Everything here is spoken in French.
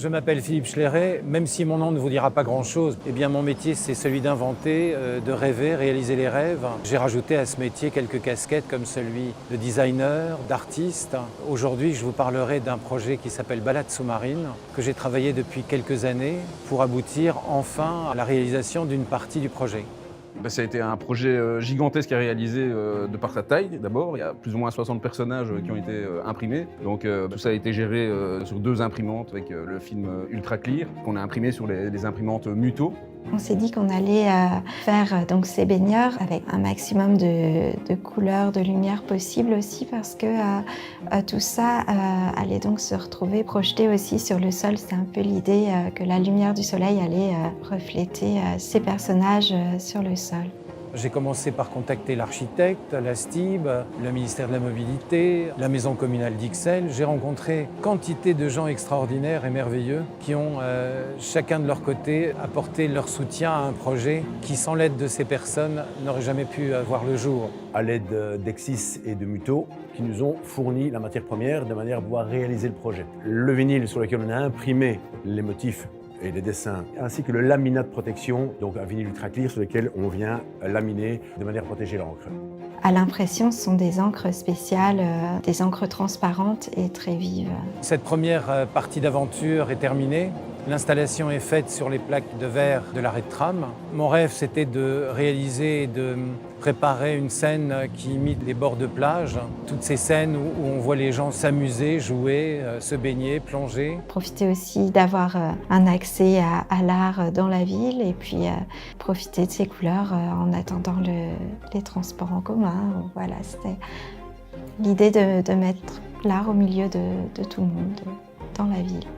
Je m'appelle Philippe Schleret, même si mon nom ne vous dira pas grand-chose, eh bien mon métier c'est celui d'inventer, de rêver, réaliser les rêves. J'ai rajouté à ce métier quelques casquettes comme celui de designer, d'artiste. Aujourd'hui, je vous parlerai d'un projet qui s'appelle Balade sous-marine, que j'ai travaillé depuis quelques années pour aboutir enfin à la réalisation d'une partie du projet. Ça a été un projet gigantesque à réaliser de par sa taille d'abord. Il y a plus ou moins 60 personnages qui ont été imprimés. Donc tout ça a été géré sur 2 imprimantes avec le film Ultra Clear qu'on a imprimé sur les imprimantes Muto. On s'est dit qu'on allait faire donc ces baigneurs avec un maximum de couleurs, de lumière possible aussi parce que tout ça allait donc se retrouver projeté aussi sur le sol. C'est un peu l'idée que la lumière du soleil allait refléter ces personnages sur le sol. J'ai commencé par contacter l'architecte, la STIB, le ministère de la Mobilité, la maison communale d'Ixelles. J'ai rencontré quantité de gens extraordinaires et merveilleux qui ont chacun de leur côté apporté leur soutien à un projet qui, sans l'aide de ces personnes, n'aurait jamais pu voir le jour. À l'aide d'Exis et de Muto, qui nous ont fourni la matière première de manière à pouvoir réaliser le projet. Le vinyle sur lequel on a imprimé les motifs et les dessins, ainsi que le laminat de protection, donc un vinyle ultra clear sur lequel on vient laminer de manière à protéger l'encre. À l'impression, ce sont des encres spéciales, des encres transparentes et très vives. Cette première partie d'aventure est terminée. L'installation est faite sur les plaques de verre de l'arrêt de tram. Mon rêve, c'était de réaliser et de préparer une scène qui imite les bords de plage. Toutes ces scènes où on voit les gens s'amuser, jouer, se baigner, plonger. Profiter aussi d'avoir un accès à l'art dans la ville et puis profiter de ces couleurs en attendant les transports en commun. Voilà, c'était l'idée de mettre l'art au milieu de tout le monde dans la ville.